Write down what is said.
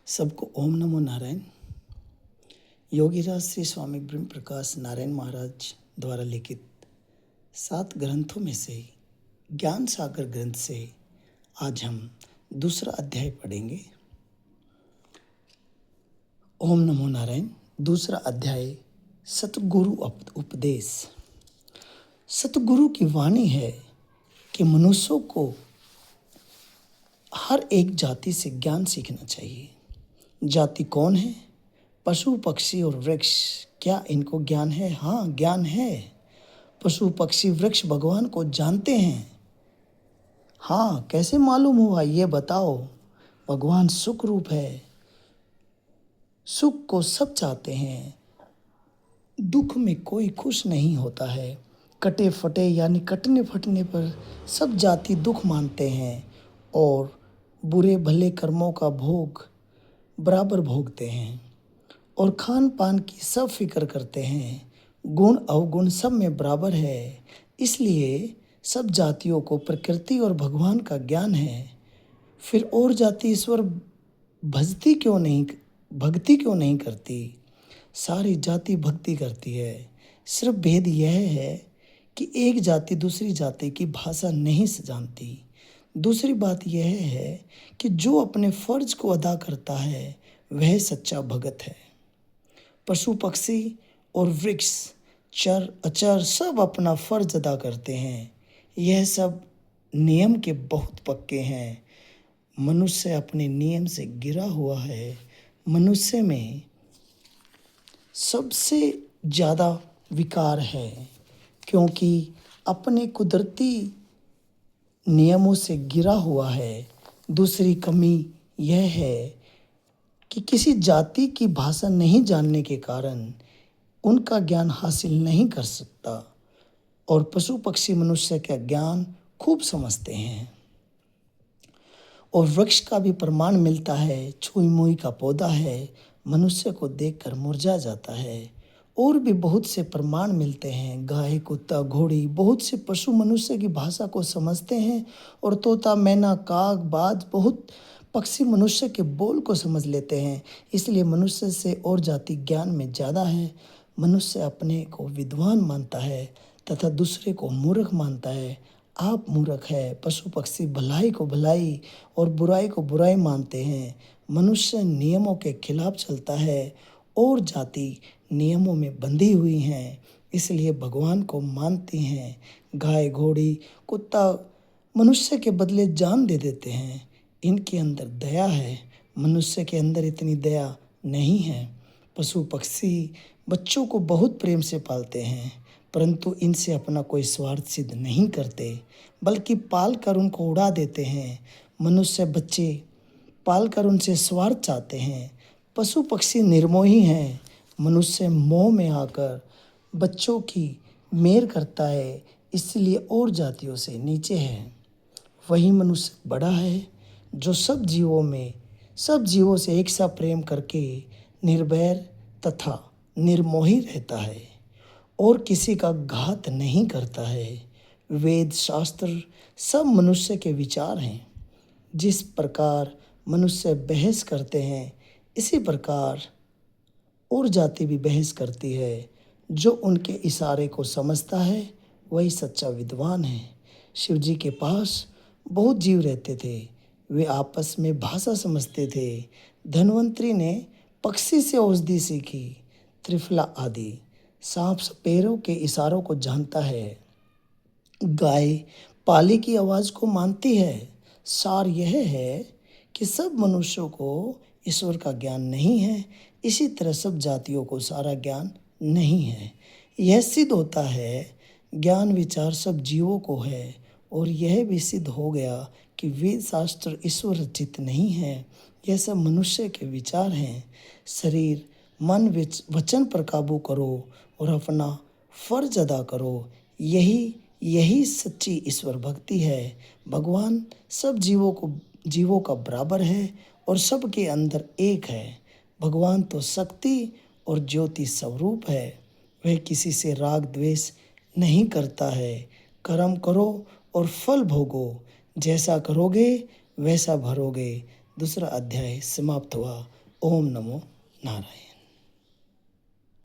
सबको ओम नमो नारायण। योगीराज श्री स्वामी ब्रह्म प्रकाश नारायण महाराज द्वारा लिखित 7 ग्रंथों में से ज्ञान सागर ग्रंथ से आज हम दूसरा अध्याय पढ़ेंगे। ओम नमो नारायण। दूसरा अध्याय सतगुरु उपदेश। सतगुरु की वाणी है कि मनुष्यों को हर एक जाति से ज्ञान सीखना चाहिए। जाति कौन है? पशु पक्षी और वृक्ष। क्या इनको ज्ञान है? हाँ, ज्ञान है। पशु पक्षी वृक्ष भगवान को जानते हैं। हाँ, कैसे मालूम हुआ ये बताओ। भगवान सुख रूप है, सुख को सब चाहते हैं, दुख में कोई खुश नहीं होता है। कटे फटे यानी कटने फटने पर सब जाति दुख मानते हैं और बुरे भले कर्मों का भोग बराबर भोगते हैं और खान पान की सब फिक्र करते हैं। गुण अवगुण सब में बराबर है। इसलिए सब जातियों को प्रकृति और भगवान का ज्ञान है। फिर और जाति ईश्वर भक्ति क्यों नहीं करती? सारी जाति भक्ति करती है। सिर्फ भेद यह है कि एक जाति दूसरी जाति की भाषा नहीं जानती। दूसरी बात यह है कि जो अपने फर्ज को अदा करता है वह सच्चा भगत है। पशु पक्षी और वृक्ष चर अचर सब अपना फर्ज अदा करते हैं। यह सब नियम के बहुत पक्के हैं। मनुष्य अपने नियम से गिरा हुआ है। मनुष्य में सबसे ज़्यादा विकार है क्योंकि अपने कुदरती नियमों से गिरा हुआ है। दूसरी कमी यह है कि किसी जाति की भाषा नहीं जानने के कारण उनका ज्ञान हासिल नहीं कर सकता और पशु पक्षी मनुष्य का ज्ञान खूब समझते हैं। और वृक्ष का भी प्रमाण मिलता है। छुई मुई का पौधा है, मनुष्य को देखकर मुरझा जाता है। और भी बहुत से प्रमाण मिलते हैं। गाय कुत्ता घोड़ी बहुत से पशु मनुष्य की भाषा को समझते हैं और तोता मैना काग बाज बहुत पक्षी मनुष्य के बोल को समझ लेते हैं। इसलिए मनुष्य से और जाति ज्ञान में ज़्यादा है। मनुष्य अपने को विद्वान मानता है तथा दूसरे को मूर्ख मानता है। आप मूर्ख है। पशु पक्षी भलाई को भलाई और बुराई को बुराई मानते हैं। मनुष्य नियमों के खिलाफ चलता है और जाति नियमों में बंधी हुई हैं, इसलिए भगवान को मानती हैं। गाय घोड़ी कुत्ता मनुष्य के बदले जान दे देते हैं। इनके अंदर दया है, मनुष्य के अंदर इतनी दया नहीं है। पशु पक्षी बच्चों को बहुत प्रेम से पालते हैं परंतु इनसे अपना कोई स्वार्थ सिद्ध नहीं करते बल्कि पाल कर उनको उड़ा देते हैं। मनुष्य बच्चे पाल कर उनसे स्वार्थ चाहते हैं। पशु पक्षी निर्मोही हैं। मनुष्य मोह में आकर बच्चों की मेर करता है, इसलिए और जातियों से नीचे है। वही मनुष्य बड़ा है जो सब जीवों से एक सा प्रेम करके निर्भय तथा निर्मोही रहता है और किसी का घात नहीं करता है। वेद शास्त्र सब मनुष्य के विचार हैं। जिस प्रकार मनुष्य बहस करते हैं इसी प्रकार और जाति भी बहस करती है। जो उनके इशारे को समझता है वही सच्चा विद्वान है। शिव जी के पास बहुत जीव रहते थे। वे आपस में भाषा समझते थे। धन्वंतरी ने पक्षी से औषधि सीखी। त्रिफला आदि सांप सपेरों के इशारों को जानता है। गाय पाली की आवाज़ को मानती है। सार यह है कि सब मनुष्यों को ईश्वर का ज्ञान नहीं है। इसी तरह सब जातियों को सारा ज्ञान नहीं है। यह सिद्ध होता है ज्ञान विचार सब जीवों को है और यह भी सिद्ध हो गया कि वेद शास्त्र ईश्वर रचित नहीं है। यह सब मनुष्य के विचार हैं। शरीर मन वचन पर काबू करो और अपना फर्ज अदा करो। यही सच्ची ईश्वर भक्ति है। भगवान सब जीवों का बराबर है और सबके अंदर एक है। भगवान तो शक्ति और ज्योति स्वरूप है। वह किसी से राग द्वेष नहीं करता है। कर्म करो और फल भोगो। जैसा करोगे वैसा भरोगे। दूसरा अध्याय समाप्त हुआ। ओम नमो नारायण।